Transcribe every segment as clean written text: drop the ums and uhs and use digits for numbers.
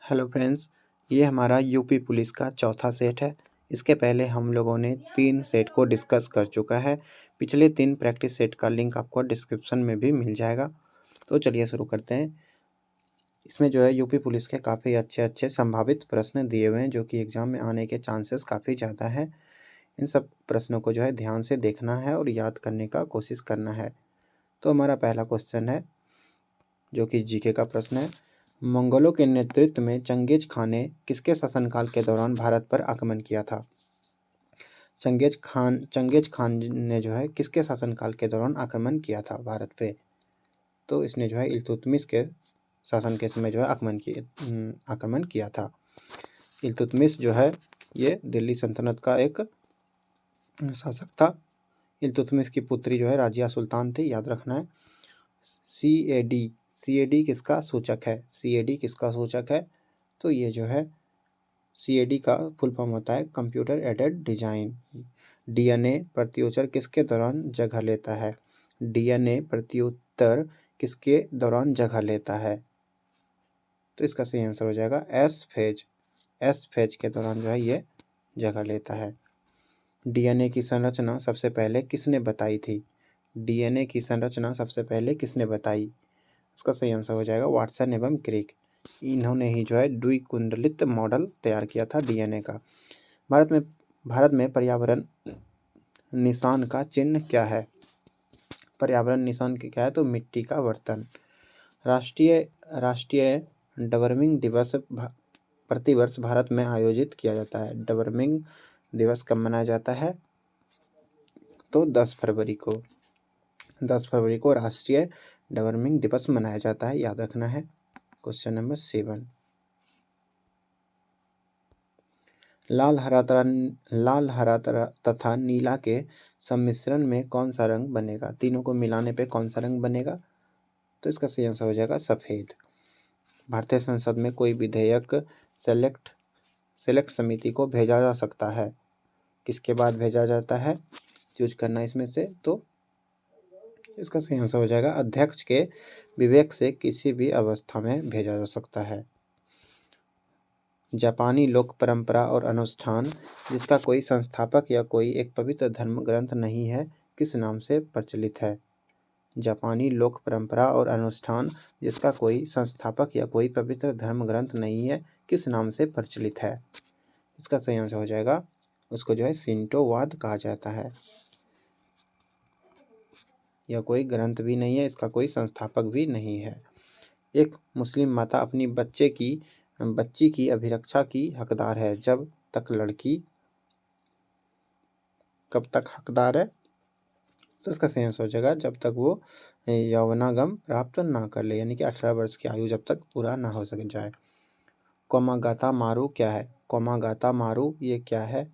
Hello friends, ये हमारा UP police का चौथा सेट है। इसके पहले हम लोगों ने 3 सेट को डिस्कस कर चुका है। पिछले 3 प्रैक्टिस सेट का लिंक आपको डिस्क्रिप्शन में भी मिल जाएगा। तो चलिए शुरू करते हैं। इसमें जो है यूपी पुलिस के काफ़ी अच्छे संभावित प्रश्न दिए हुए हैं, जो कि एग्ज़ाम में आने के चांसेस काफ़ी ज़्यादा हैं। इन सब प्रश्नों को जो है ध्यान से देखना है और याद करने का कोशिश करना है। तो हमारा पहला क्वेश्चन है, जो कि जीके का प्रश्न है। मंगोलों के नेतृत्व में चंगेज खान ने किसके शासनकाल के दौरान भारत पर आक्रमण किया था? चंगेज खान ने जो है किसके शासनकाल के दौरान आक्रमण किया था भारत पे? तो इसने जो है इल्तुतमिश के शासन के समय जो है आक्रमण किया था। इल्तुतमिश जो है ये दिल्ली सल्तनत का एक शासक था। इल्तुतमिश की पुत्री जो है राजिया सुल्तान थी, याद रखना है। सी ए डी किसका सूचक है? सी-ए-डी किसका सूचक है? तो ये जो है सी-ए-डी का फुल फॉर्म होता है कंप्यूटर एडेड डिजाइन। डीएनए प्रत्युत्तर किसके दौरान जगह लेता है? डीएनए प्रत्युत्तर किसके दौरान जगह लेता है? तो इसका सही आंसर हो जाएगा एस फेज के दौरान जो है ये जगह लेता है। डीएनए की संरचना सबसे पहले किसने बताई थी? डीएनए की संरचना सबसे पहले किसने बताई? इसका सही आंसर हो जाएगा वाटसन एवं क्रिक। इन्होंने ही जो है द्विकुंडलित मॉडल तैयार किया था डीएनए का। भारत में पर्यावरण निशान का चिन्ह क्या है? पर्यावरण निशान क्या है? तो मिट्टी का बर्तन। राष्ट्रीय डवर्मिंग दिवस प्रतिवर्ष भारत में आयोजित किया जाता है। डवर्मिंग दिवस कब मनाया जाता है? तो 10 फरवरी को राष्ट्रीय डवर्मिंग दिवस मनाया जाता है, याद रखना है। Question number 7। लाल हरा तथा नीला के सम्मिश्रण में कौन सा रंग बनेगा? तीनों को मिलाने पे कौन सा रंग बनेगा? तो इसका सही आंसर हो जाएगा सफ़ेद। भारतीय संसद में कोई विधेयक सेलेक्ट समिति को भेजा जा सकता है। किसके बाद भेजा जाता है? चूज करना इसमें से। तो इसका सही आंसर हो जाएगा अध्यक्ष के विवेक से किसी भी अवस्था में भेजा जा सकता है। जापानी लोक परंपरा और अनुष्ठान जिसका कोई संस्थापक या कोई एक पवित्र धर्म ग्रंथ नहीं है, किस नाम से प्रचलित है? जापानी लोक परंपरा और अनुष्ठान जिसका कोई संस्थापक या कोई पवित्र धर्म ग्रंथ नहीं है, किस नाम से प्रचलित है? इसका सही आंसर हो जाएगा, उसको जो है शिंटोवाद कहा जाता है। यह कोई ग्रंथ भी नहीं है, इसका कोई संस्थापक भी नहीं है। एक मुस्लिम माता अपनी बच्ची की अभिरक्षा की हकदार है जब तक लड़की कब तक हकदार है? तो इसका सही आंसर हो जाएगा जब तक वो यौवनागम प्राप्त ना कर ले, यानी कि 18 वर्ष की आयु जब तक पूरा ना हो सके जाए। कोमागाता मारू क्या है? कोमागाता मारू ये क्या है?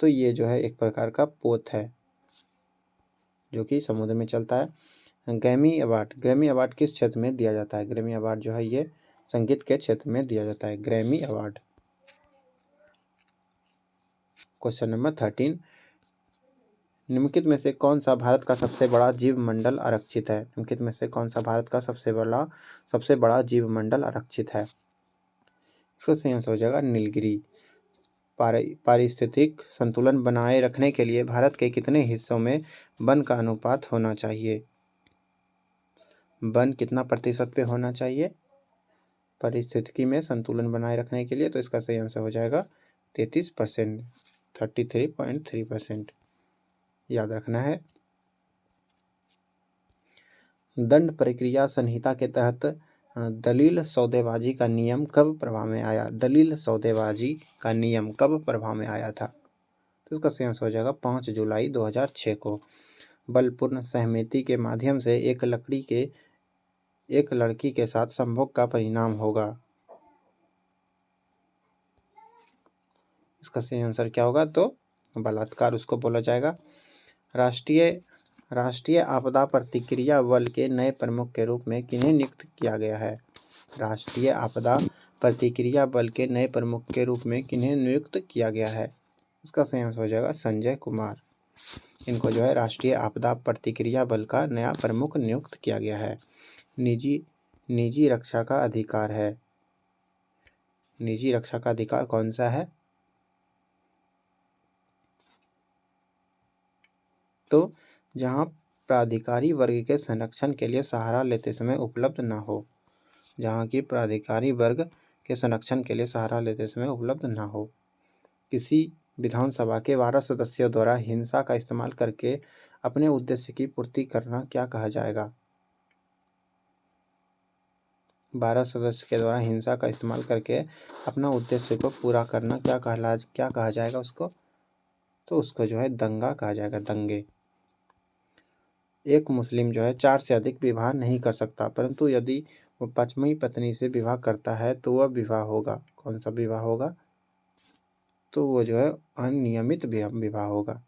तो ये जो है एक प्रकार का पोत है जो कि समुद्र में चलता है। ग्रैमी अवार्ड किस क्षेत्र में दिया जाता है? ग्रैमी अवार्ड जो है ये संगीत के क्षेत्र में दिया जाता है, ग्रैमी अवार्ड। Question number 13। निम्नलिखित में से कौन सा भारत का सबसे बड़ा जीव मंडल आरक्षित है? निम्नलिखित में से कौन सा भारत का सबसे बड़ा जीव मंडल आरक्षित है? इसका सही आंसर हो जाएगा नीलगिरी। पारिस्थितिक संतुलन बनाए रखने के लिए भारत के कितने हिस्सों में वन का अनुपात होना चाहिए? वन कितना प्रतिशत पे होना चाहिए पारिस्थितिकी में संतुलन बनाए रखने के लिए? तो इसका सही आंसर हो जाएगा 33%, 33.3%, याद रखना है। दंड प्रक्रिया संहिता के तहत दलील सौदेबाजी का नियम कब प्रभाव में आया? दलील सौदेबाजी का नियम कब प्रभाव में आया था? तो इसका सही आंसर हो जाएगा 5 जुलाई 2006 को। बलपूर्ण सहमति के माध्यम से एक लड़की के साथ संभोग का परिणाम होगा। इसका सही आंसर क्या होगा? तो बलात्कार उसको बोला जाएगा। राष्ट्रीय आपदा प्रतिक्रिया बल के नए प्रमुख के रूप में किन्हें नियुक्त किया गया है? राष्ट्रीय आपदा प्रतिक्रिया बल के नए प्रमुख के रूप में किन्हें नियुक्त किया गया है? इसका सही आंसर हो जाएगा संजय कुमार। इनको जो है राष्ट्रीय आपदा प्रतिक्रिया बल का नया प्रमुख नियुक्त किया गया है। निजी रक्षा का अधिकार है। निजी रक्षा का अधिकार कौन सा है? तो जहाँ प्राधिकारी वर्ग के संरक्षण के लिए सहारा लेते समय उपलब्ध न हो, जहाँ की प्राधिकारी वर्ग के संरक्षण के लिए सहारा लेते समय उपलब्ध न हो। किसी विधानसभा के 12 सदस्यों द्वारा हिंसा का इस्तेमाल करके अपने उद्देश्य की पूर्ति करना क्या कहा जाएगा? 12 सदस्य के द्वारा हिंसा का इस्तेमाल करके अपना उद्देश्य को पूरा करना क्या कहा जाएगा उसको? तो उसको जो है दंगा कहा जाएगा, दंगे। एक मुस्लिम जो है 4 से अधिक विवाह नहीं कर सकता, परंतु यदि वो 5वीं पत्नी से विवाह करता है तो वह विवाह होगा। कौन सा विवाह होगा? तो वो जो है अनियमित विवाह होगा।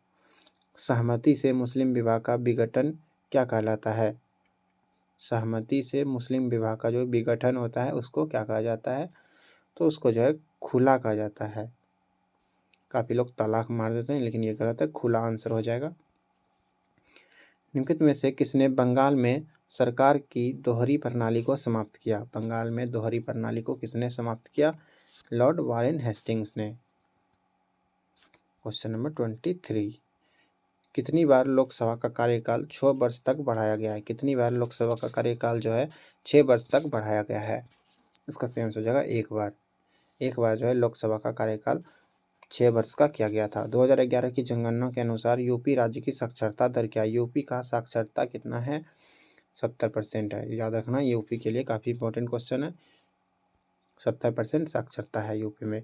सहमति से मुस्लिम विवाह का विघटन क्या कहलाता है? सहमति से मुस्लिम विवाह का जो विघटन होता है उसको क्या कहा जाता है? तो उसको जो है खुला कहा जाता है। काफ़ी लोग तलाक मार देते हैं, लेकिन ये गलत है, खुला आंसर हो जाएगा। निम्नलिखित में से किसने बंगाल में सरकार की दोहरी प्रणाली को समाप्त किया? बंगाल में दोहरी प्रणाली को किसने समाप्त किया? लॉर्ड वारेन हेस्टिंग्स ने। क्वेश्चन नंबर 23, कितनी बार लोकसभा का कार्यकाल 6 वर्ष तक बढ़ाया गया है? कितनी बार लोकसभा का कार्यकाल जो है 6 वर्ष तक बढ़ाया गया है? इसका सही आंसर हो जाएगा एक बार। एक बार जो है लोकसभा का कार्यकाल 6 वर्ष का किया गया था। 2011 की जनगणना के अनुसार यूपी राज्य की साक्षरता दर क्या है? यूपी का साक्षरता कितना है? 70% है। याद रखना, यूपी के लिए काफ़ी इंपॉर्टेंट क्वेश्चन है। 70% साक्षरता है यूपी में।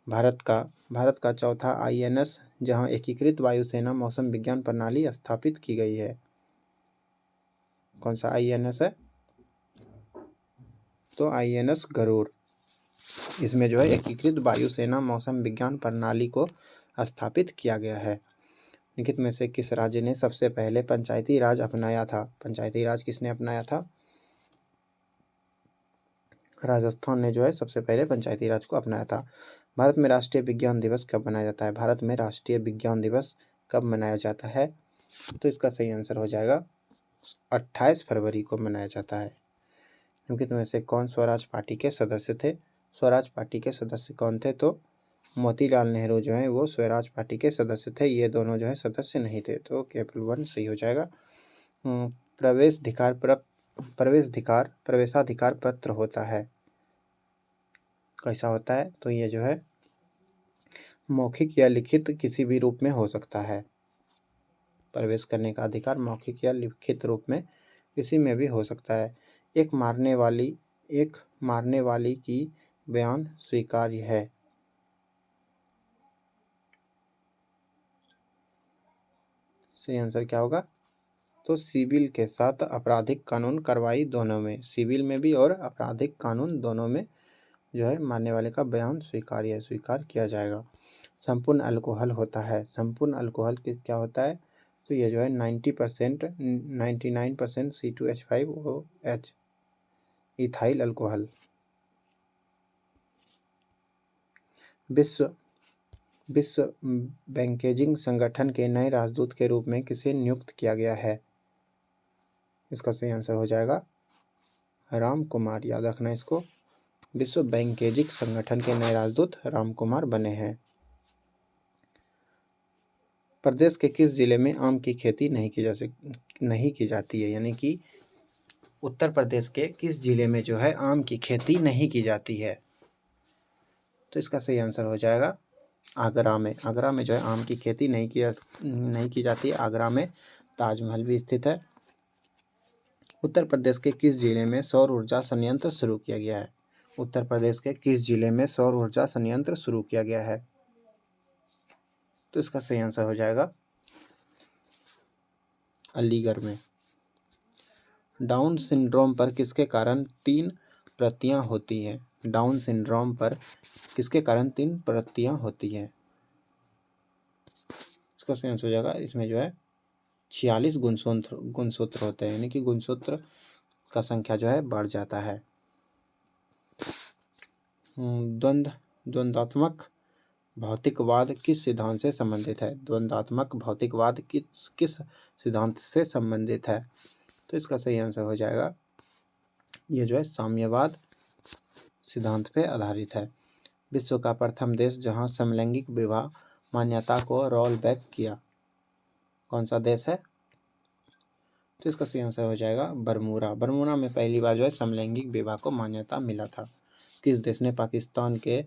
भारत का चौथा INS जहां एकीकृत वायुसेना मौसम विज्ञान प्रणाली स्थापित की गई है, कौन सा INS है? तो INS गरुड़। इसमें जो है एकीकृत वायुसेना मौसम विज्ञान प्रणाली को स्थापित किया गया है। निम्नलिखित में से किस राज्य ने सबसे पहले पंचायती राज अपनाया था? पंचायती राज किसने अपनाया था? राजस्थान ने जो है सबसे पहले पंचायती राज को अपनाया था। भारत में राष्ट्रीय विज्ञान दिवस कब मनाया जाता है? भारत में राष्ट्रीय विज्ञान दिवस कब मनाया जाता है? तो इसका सही आंसर हो जाएगा 28 फरवरी को मनाया जाता है। निम्नलिखित में से कौन स्वराज पार्टी के सदस्य थे? स्वराज पार्टी के सदस्य कौन थे? तो मोतीलाल नेहरू जो है वो स्वराज पार्टी के सदस्य थे। ये दोनों जो है सदस्य नहीं थे, तो केवल 1 सही हो जाएगा। प्रवेशाधिकार पत्र होता है, कैसा होता है? तो ये जो है मौखिक या लिखित किसी भी रूप में हो सकता है। प्रवेश करने का अधिकार मौखिक या लिखित रूप में किसी में भी हो सकता है। एक मारने वाली की बयान स्वीकार्य है। सही आंसर क्या होगा? तो सिविल के साथ आपराधिक कानून कार्रवाई दोनों में, सिविल में भी और आपराधिक कानून दोनों में जो है मारने वाले का बयान स्वीकार्य है, स्वीकार किया जाएगा। संपूर्ण अल्कोहल होता है, संपूर्ण अल्कोहल क्या होता है? तो ये जो है 99% C2H5OH इथाइल अल्कोहल। विश्व बैंकेजिंग संगठन के नए राजदूत के रूप में किसे नियुक्त किया गया है? इसका सही आंसर हो जाएगा राम कुमार। याद रखना इसको। विश्व बैंकेजिंग संगठन के नए राजदूत राम कुमार बने हैं। प्रदेश के किस जिले में आम की खेती नहीं की जाती है? यानी कि उत्तर प्रदेश के किस जिले में जो है आम की खेती नहीं की जाती है? तो इसका सही आंसर हो जाएगा आगरा में। आगरा में जो है आम की खेती नहीं की जाती है। आगरा में ताजमहल भी स्थित है। उत्तर प्रदेश के किस जिले में सौर ऊर्जा संयंत्र शुरू किया गया है? उत्तर प्रदेश के किस जिले में सौर ऊर्जा संयंत्र शुरू किया गया है? तो इसका सही आंसर हो जाएगा अलीगढ़ में। डाउन सिंड्रोम पर किसके कारण 3 प्रतियां होती हैं? डाउन सिंड्रोम पर किसके कारण 3 प्रतियां होती हैं? इसका सही आंसर हो जाएगा, इसमें जो है 46 गुणसूत्र होते हैं, यानी कि गुणसूत्र का संख्या जो है बढ़ जाता है। द्वंद्वात्मक भौतिकवाद किस सिद्धांत से संबंधित है? द्वंद्वात्मक भौतिकवाद किस सिद्धांत से संबंधित है? तो इसका सही आंसर हो जाएगा ये जो है साम्यवाद सिद्धांत पे आधारित है। विश्व का प्रथम देश जहां समलैंगिक विवाह मान्यता को रोल बैक किया, कौन सा देश है? तो इसका सही आंसर हो जाएगा बरमूडा। बरमूडा में पहली बार जो है समलैंगिक विवाह को मान्यता मिला था। किस देश ने पाकिस्तान के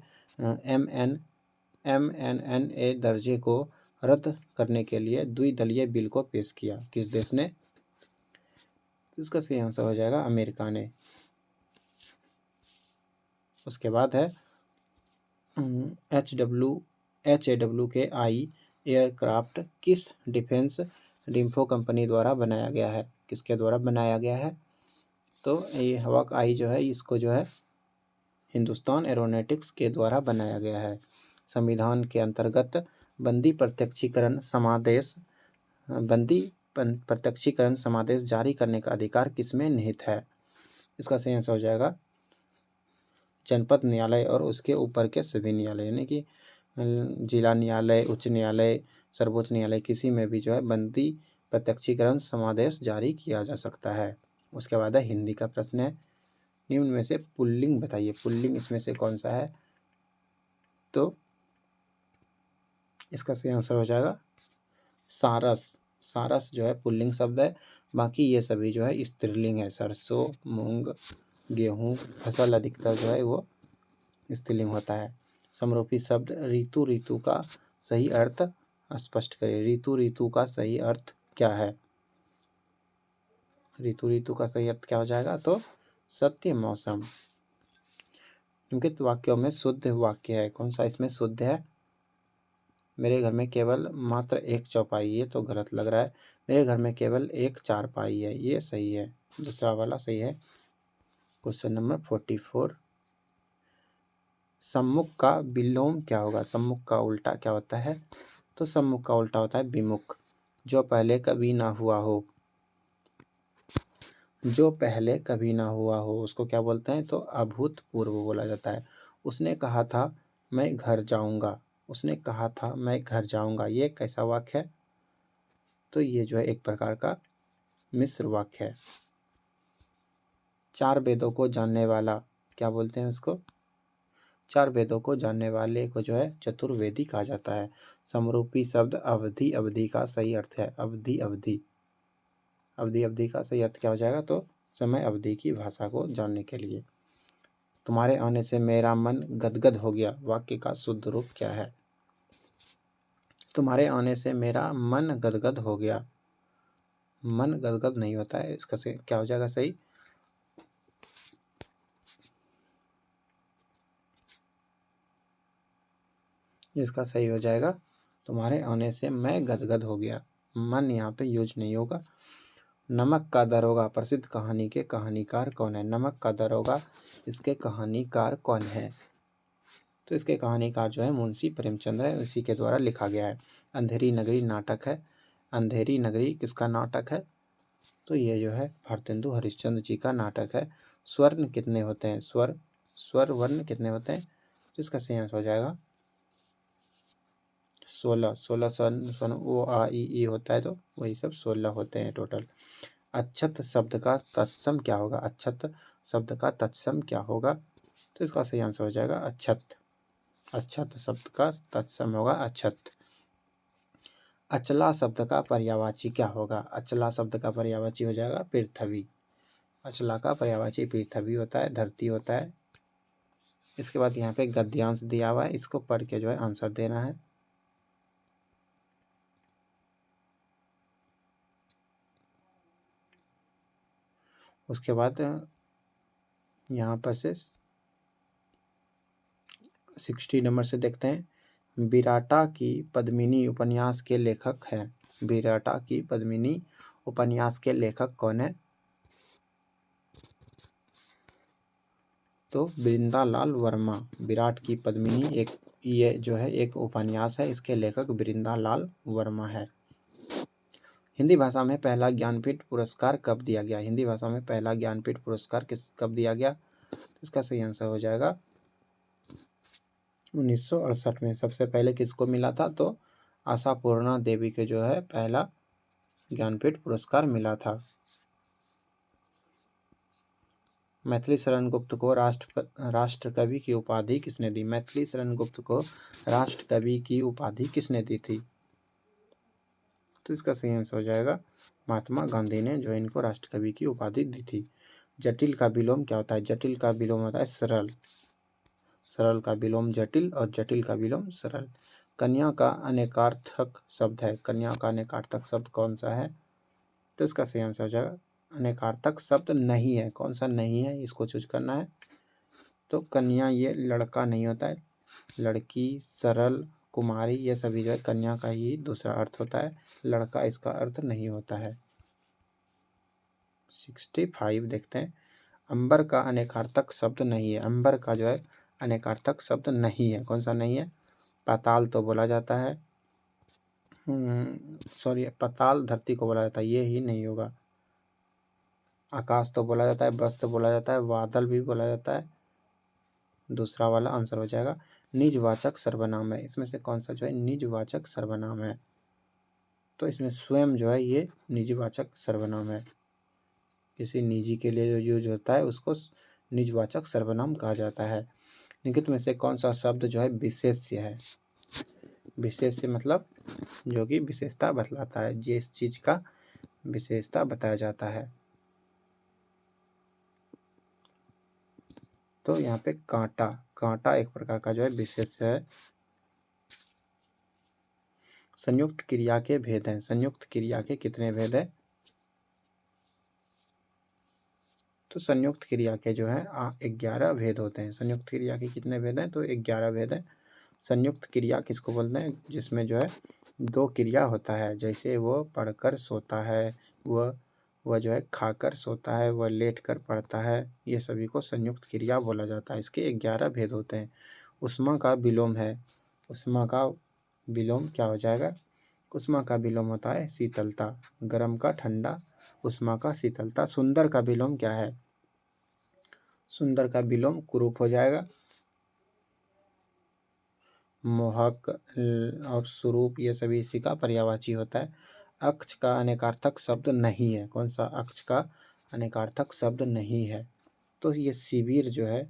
MNA दर्जे को रद्द करने के लिए द्विदलीय बिल को पेश किया? किस देश ने? तो इसका सही आंसर हो जाएगा अमेरिका ने। उसके बाद है HAWK-I एयरक्राफ्ट किस डिफेंस डिम्फो कंपनी द्वारा बनाया गया है? किसके द्वारा बनाया गया है? तो ये हवाक आई जो है इसको जो है हिंदुस्तान एरोनॉटिक्स के द्वारा बनाया गया है। संविधान के अंतर्गत बंदी प्रत्यक्षीकरण समादेश जारी करने का अधिकार किसमें निहित है? इसका सही आंसर हो जाएगा जनपद न्यायालय और उसके ऊपर के सभी न्यायालय, यानी कि जिला न्यायालय, उच्च न्यायालय, सर्वोच्च न्यायालय, किसी में भी जो है बंदी प्रत्यक्षीकरण समादेश जारी किया जा सकता है। उसके बाद है हिंदी का प्रश्न है, निम्न में से पुल्लिंग बताइए। पुल्लिंग इसमें से कौन सा है? तो इसका सही आंसर हो जाएगा सारस। सारस जो है पुल्लिंग शब्द है, बाकी ये सभी जो है स्त्रीलिंग है। सरसों, मूंग, गेहूँ फसल अधिकतर जो है वो स्त्रीलिंग होता है। समरूपी शब्द ऋतु। ऋतु का सही अर्थ स्पष्ट करें। ऋतु का सही अर्थ क्या है? ऋतु का सही अर्थ क्या हो जाएगा? तो सत्य मौसम। निम्नलिखित वाक्यों में शुद्ध वाक्य है, कौन सा इसमें शुद्ध है? मेरे घर में केवल मात्र एक चौपाई, ये तो गलत लग रहा है। मेरे घर में केवल एक चारपाई है, ये सही है। दूसरा वाला सही है। क्वेश्चन नंबर 44, सम्मुख का विलोम क्या होगा? सम्मुख का उल्टा क्या होता है? तो सम्मुख का उल्टा होता है विमुख। जो पहले कभी ना हुआ हो, जो पहले कभी ना हुआ हो उसको क्या बोलते हैं? तो अभूतपूर्व बोला जाता है। उसने कहा था मैं घर जाऊंगा, उसने कहा था मैं घर जाऊंगा, ये कैसा वाक्य है? तो ये जो है एक प्रकार का मिश्र वाक्य है। चार वेदों को जानने वाला क्या बोलते हैं उसको? चार वेदों को जानने वाले को जो है चतुर्वेदी कहा जाता है। समरूपी शब्द अवधि। अवधि का सही अर्थ है अवधि। अवधि अवधि का सही अर्थ क्या हो जाएगा? तो समय अवधि की भाषा को जानने के लिए। तुम्हारे आने से मेरा मन गदगद हो गया, वाक्य का शुद्ध रूप क्या है? तुम्हारे आने से मेरा मन गदगद हो गया। मन गदगद नहीं होता है, इसका से क्या हो जाएगा सही? इसका सही हो जाएगा तुम्हारे आने से मैं गदगद हो गया। मन यहाँ पे यूज नहीं होगा। नमक का दरोगा प्रसिद्ध कहानी के कहानीकार कौन है? नमक का दरोगा इसके कहानीकार कौन है? तो इसके कहानीकार जो है मुंशी प्रेमचंद्र है, इसी के द्वारा लिखा गया है। अंधेरी नगरी नाटक है। अंधेरी नगरी किसका नाटक है? तो ये जो है भारतेंदु हरिश्चंद्र जी का नाटक है। स्वर्ण कितने होते हैं? स्वर वर्ण कितने होते हैं? तो इसका सही आंसर हो जाएगा 16। 16 स्वर्ण ओ आ ई होता है, तो वही सब 16 होते हैं टोटल। अच्छत शब्द का तत्सम क्या होगा? अच्छत शब्द का तत्सम क्या होगा? तो इसका सही आंसर हो जाएगा अच्छत। अच्छत शब्द का तत्सम होगा अच्छत। अचला शब्द का पर्यायवाची क्या होगा? अचला शब्द का पर्यायवाची हो जाएगा पृथ्वी। अचला का पर्यायवाची पृथ्वी होता है, धरती होता है। इसके बाद यहाँ पे गद्यांश दिया हुआ है, इसको पढ़ के जो है आंसर देना है। उसके बाद यहाँ पर से 60 नंबर से देखते हैं। विराटा की पद्मिनी उपन्यास के लेखक हैं। विराटा की पद्मिनी उपन्यास के लेखक कौन है? तो वृंदालाल वर्मा। विराट की पद्मिनी एक ये जो है एक उपन्यास है, इसके लेखक वृंदालाल वर्मा है। हिंदी भाषा में पहला ज्ञानपीठ पुरस्कार कब दिया गया? हिंदी भाषा में पहला ज्ञानपीठ पुरस्कार कब दिया गया? तो इसका सही आंसर हो जाएगा 1968 में। सबसे पहले किसको मिला था? तो आशापूर्णा देवी के जो है पहला ज्ञानपीठ पुरस्कार मिला था। मैथिली शरण गुप्त को राष्ट्र कवि की उपाधि किसने दी? मैथिली शरण गुप्त को राष्ट्र कवि की उपाधि किसने दी थी? तो इसका सही आंसर हो जाएगा महात्मा गांधी ने जो इनको राष्ट्र कवि की उपाधि दी थी। जटिल का विलोम क्या होता है? जटिल का विलोम होता है सरल। सरल का विलोम जटिल और जटिल का विलोम सरल। कन्या का अनेकार्थक शब्द है। कन्या का अनेकार्थक शब्द कौन सा है? तो इसका सही आंसर हो जाएगा अनेकार्थक शब्द नहीं है। कौन सा नहीं है, इसको चूज करना है। तो कन्या ये लड़का नहीं होता है, लड़की, सरल, कुमारी ये सभी जो है कन्या का ही दूसरा अर्थ होता है, लड़का इसका अर्थ नहीं होता है। 65 देखते हैं। अंबर का अनेकार्थक शब्द नहीं है। अंबर का जो है अनेकार्थक शब्द नहीं है। कौन सा नहीं है? पाताल तो बोला जाता है, सॉरी पाताल धरती को बोला जाता है, ये ही नहीं होगा। आकाश तो बोला जाता है, बस तो बोला जाता है, बादल भी बोला जाता है, दूसरा वाला आंसर हो जाएगा। निजवाचक सर्वनाम है। इसमें से कौन सा जो है निजवाचक सर्वनाम है? तो इसमें स्वयं जो है ये निजवाचक सर्वनाम है। किसी निजी के लिए जो यूज होता है उसको निजवाचक सर्वनाम कहा जाता है। निम्नलिखित में से कौन सा शब्द जो है विशेष्य है? विशेष्य मतलब जो कि विशेषता बतलाता है, जिस चीज का विशेषता बताया जाता है। तो यहाँ पे कांटा, कांटा एक प्रकार का जो है विशेष्य है। संयुक्त क्रिया के भेद हैं। संयुक्त क्रिया के कितने भेद हैं? तो संयुक्त क्रिया के जो है 11 भेद होते हैं। संयुक्त क्रिया के कितने भेद हैं? तो 11 भेद हैं। संयुक्त क्रिया किसको बोलते हैं? जिसमें जो है 2 क्रिया होता है, जैसे वो पढ़कर सोता है, वह जो है खाकर सोता है, वह लेट कर पढ़ता है, ये सभी को संयुक्त क्रिया बोला जाता है। इसके 11 भेद होते हैं। उष्मा का विलोम है। उष्मा का विलोम क्या हो जाएगा? उष्मा का विलोम होता है शीतलता। गर्म का ठंडा, उष्मा का शीतलता। सुंदर का विलोम क्या है? सुंदर का विलोम कुरूप हो जाएगा। मोहक और स्वरूप ये सभी इसी का पर्यायवाची होता है। अक्ष का अनेकार्थक शब्द नहीं है। कौन सा अक्ष का अनेकार्थक शब्द नहीं है? तो ये शिविर जो है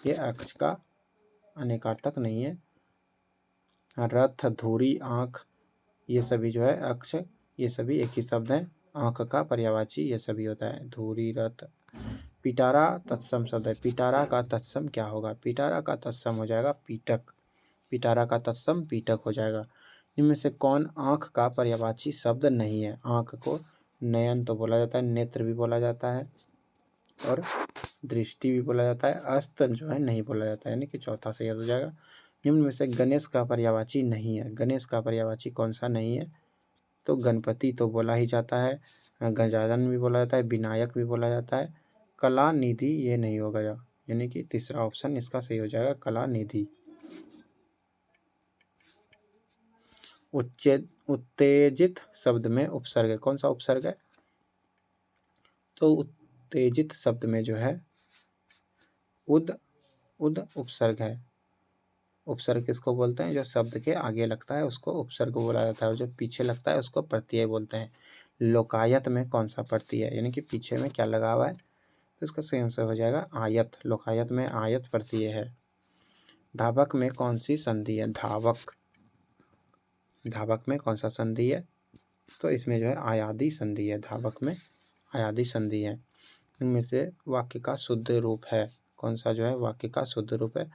ये अक्ष का अनेकार्थक नहीं है। रथ, धुरी, आँख ये सभी जो है अक्ष, ये सभी एक ही शब्द हैं। आँख का पर्यायवाची ये सभी होता है। धुरी, रथ। पिटारा तत्सम शब्द है। पिटारा का तत्सम क्या होगा? पिटारा का तत्सम हो जाएगा पीटक। पिटारा का तत्सम पीटक हो जाएगा। इनमें से कौन आँख का पर्यायवाची शब्द नहीं है? आँख को नयन तो बोला जाता है, नेत्र भी बोला जाता है और दृष्टि भी बोला जाता है। अस्त जो है नहीं बोला जाता है, यानी कि चौथा सही हो जाएगा। निम्न में से गणेश का पर्यायवाची नहीं है। गणेश का पर्यायवाची कौन सा नहीं है? तो गणपति तो बोला ही जाता है, गजानन भी बोला जाता है, विनायक भी बोला जाता है। कला निधि ये नहीं होगा, यानी कि तीसरा ऑप्शन इसका सही हो जाएगा कला निधि। उत्तेजित शब्द में उपसर्ग है। कौन सा उपसर्ग है? तो उत्तेजित शब्द में जो है उद उपसर्ग है। उपसर्ग किसको बोलते हैं? जो शब्द के आगे लगता है उसको उपसर्ग बोला जाता है और जो पीछे लगता है उसको प्रत्यय बोलते हैं। लोकायत में कौन सा प्रत्यय है, यानी कि पीछे में क्या लगा हुआ है? तो इसका सही आंसर हो जाएगा आयत। लोकायत में आयत प्रत्यय है। धावक में कौन सी संधि है? धावक, धावक में कौन सा संधि है? तो इसमें जो है आयादी संधि है। धावक में आयादी संधि है। इनमें से वाक्य का शुद्ध रूप है। कौन सा जो है वाक्य का शुद्ध रूप है?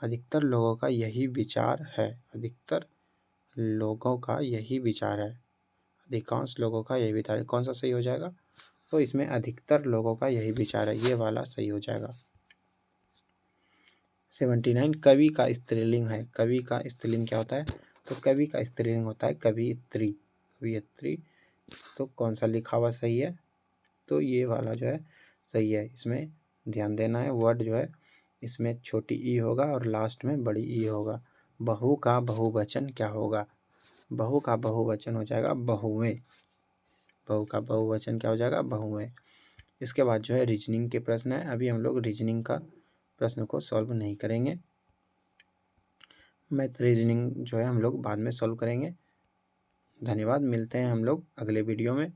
अधिकतर लोगों का यही विचार है। अधिकतर लोगों का यही विचार है। अधिकांश लोगों का यही विचार है। कौन सा सही हो जाएगा? तो इसमें अधिकतर लोगों का यही विचार है, ये वाला सही हो जाएगा। 79 कवि का स्त्रीलिंग है। कवि का स्त्रीलिंग क्या होता है? तो कवि का स्त्रीलिंग होता है कवियत्री। कवियत्री। तो कौन सा लिखा हुआ सही है? तो ये वाला जो है सही है। इसमें ध्यान देना है, वर्ड जो है इसमें छोटी ई होगा और लास्ट में बड़ी ई होगा। बहू का बहुवचन क्या होगा? बहू का बहुवचन हो जाएगा बहुएं। बहू का बहुवचन क्या हो जाएगा? बहुएं। इसके बाद जो है रीजनिंग के प्रश्न है। अभी हम लोग रीजनिंग का प्रश्न को सॉल्व नहीं करेंगे। मैथ रीजनिंग जो है हम लोग बाद में सॉल्व करेंगे। धन्यवाद। मिलते हैं हम लोग अगले वीडियो में।